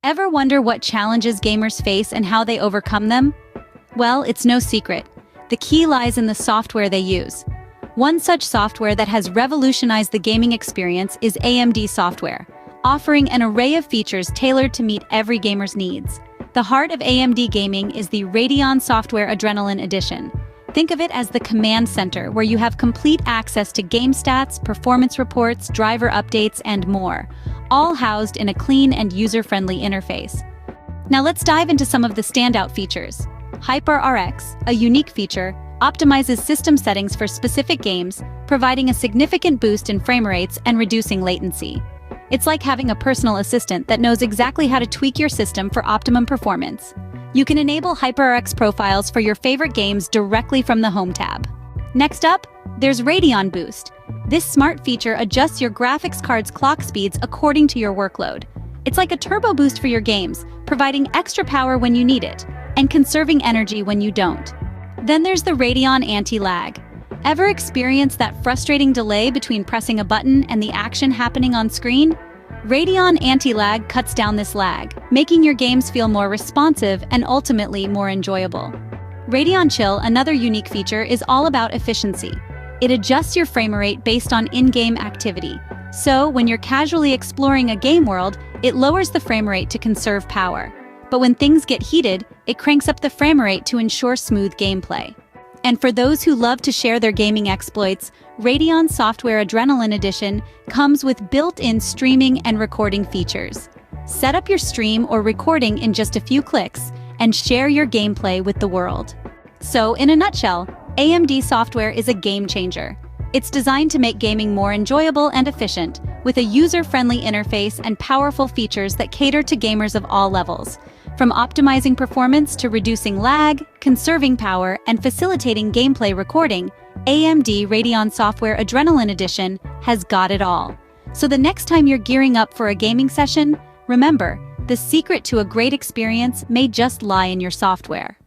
Ever wonder what challenges gamers face and how they overcome them? Well, it's no secret. The key lies in the software they use. One such software that has revolutionized the gaming experience is AMD software, offering an array of features tailored to meet every gamer's needs. The heart of AMD gaming is the Radeon Software Adrenaline Edition. Think of it as the command center where you have complete access to game stats, performance reports, driver updates, and more, all housed in a clean and user-friendly interface. Now let's dive into some of the standout features. HyperRX, a unique feature, optimizes system settings for specific games, providing a significant boost in frame rates and reducing latency. It's like having a personal assistant that knows exactly how to tweak your system for optimum performance. You can enable HyperRX profiles for your favorite games directly from the Home tab. Next up, there's Radeon Boost. This smart feature adjusts your graphics card's clock speeds according to your workload. It's like a turbo boost for your games, providing extra power when you need it, and conserving energy when you don't. Then there's the Radeon Anti-Lag. Ever experience that frustrating delay between pressing a button and the action happening on screen? Radeon Anti-Lag cuts down this lag, making your games feel more responsive and ultimately more enjoyable. Radeon Chill, another unique feature, is all about efficiency. It adjusts your frame rate based on in-game activity. So, when you're casually exploring a game world, it lowers the frame rate to conserve power. But when things get heated, it cranks up the frame rate to ensure smooth gameplay. And for those who love to share their gaming exploits, Radeon Software Adrenaline Edition comes with built-in streaming and recording features. Set up your stream or recording in just a few clicks and share your gameplay with the world. So, in a nutshell, AMD software is a game changer. It's designed to make gaming more enjoyable and efficient, with a user-friendly interface and powerful features that cater to gamers of all levels. From optimizing performance to reducing lag, conserving power, and facilitating gameplay recording, AMD Radeon Software Adrenaline Edition has got it all. So the next time you're gearing up for a gaming session, remember, the secret to a great experience may just lie in your software.